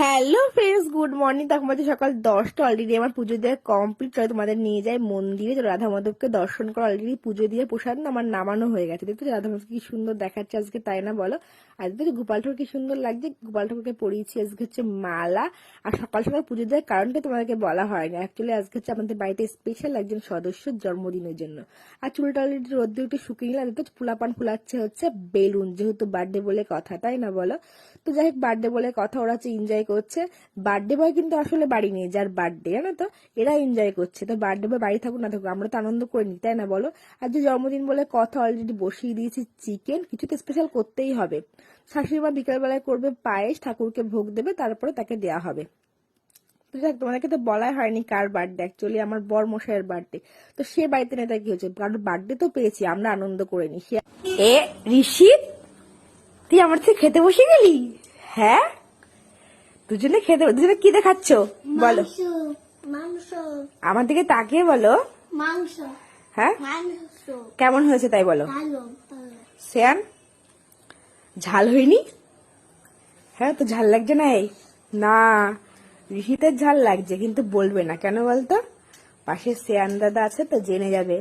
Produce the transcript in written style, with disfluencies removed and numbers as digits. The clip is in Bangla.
Hello friends, good morning. তখন বাজে সকাল 10টা। অলরেডি আমার পুজো দেওয়া কমপ্লিট। চলো তোমাদের নিয়ে যাই মন্দিরে। তো রাধা মাধবকে দর্শন করা অলরেডি পুজো দিয়ে প্রসাদ না আমার নামানো হয়ে গেছে। দেখছো রাধা মাধব কি সুন্দর দেখাচ্ছে আজকে, তাই না বলো? আজকে তো গোপাল ঠাকুর কি সুন্দর লাগছে। গোপাল ঠাকুরকে পরিয়েছি আজকে হচ্ছে মালা। আর সকাল সকাল পুজো দেওয়ার কারণটা তোমাদেরকে বলা হয়নি। অ্যাকচুয়ালি আজকে হচ্ছে আমাদের বাড়িতে স্পেশাল একজন সদস্যর জন্মদিনের জন্য। আর চুলটা অলরেডি রোদ্দুর একটু শুকিয়ে গেলে দেখো ফুলাপান ফুলাচ্ছে হচ্ছে বেলুন, যেহেতু বার্থডে বলে কথা, তাই না বলো? তো যাই হোক, বার্থডে বলে কথা, ওরা হচ্ছে এনজয় করছে। বার্থডে বয় কিন্তু আসলে বাড়ি নেই, যার বার্থডে জানো তো, এরা এনজয় করছে। তো বার্থডে বয় বাড়ি থাকুক না থাকুক, আমরা তো আনন্দ করে নিই, তাই না বলো? আর যে জন্মদিন বলে কথা, অলরেডি বসিয়ে দিয়েছি চিকেন। কিছু তো স্পেশাল করতেই হবে। শাশুড়ি মা বিকালবেলায় করবে পায়েস, ঠাকুরকে ভোগ দেবে, তারপরে তাকে দেওয়া হবে। তো যাক, তোমাদেরকে তো বলাই হয়নি কার বার্থডে। অ্যাকচুয়ালি আমার বর মশাইয়ের বার্থডে। তো সে বাড়িতে নেই, তাই কি হচ্ছে, কারণ বার্থডে তো পেয়েছি, আমরা আনন্দ করে নি। এ ঋষি, তুই আমার থেকে খেতে বসে গেলি? হ্যাঁ, দুজনে কি দেখাচ্ছ বলো? মাংস। আমার দিকে তাকিয়ে বলো। মাংস। হ্যাঁ, মাংস। কেমন হয়েছে তাই বলো। ভালো। শ্যান, ঝাল হয়নি? হ্যাঁ, তো ঝাল লাগছে না? এই না, ঋষিতের ঝাল লাগছে, কিন্তু বলবে না কেন বলতো? পাশে শ্যান দাদা আছে তো, জেনে যাবে।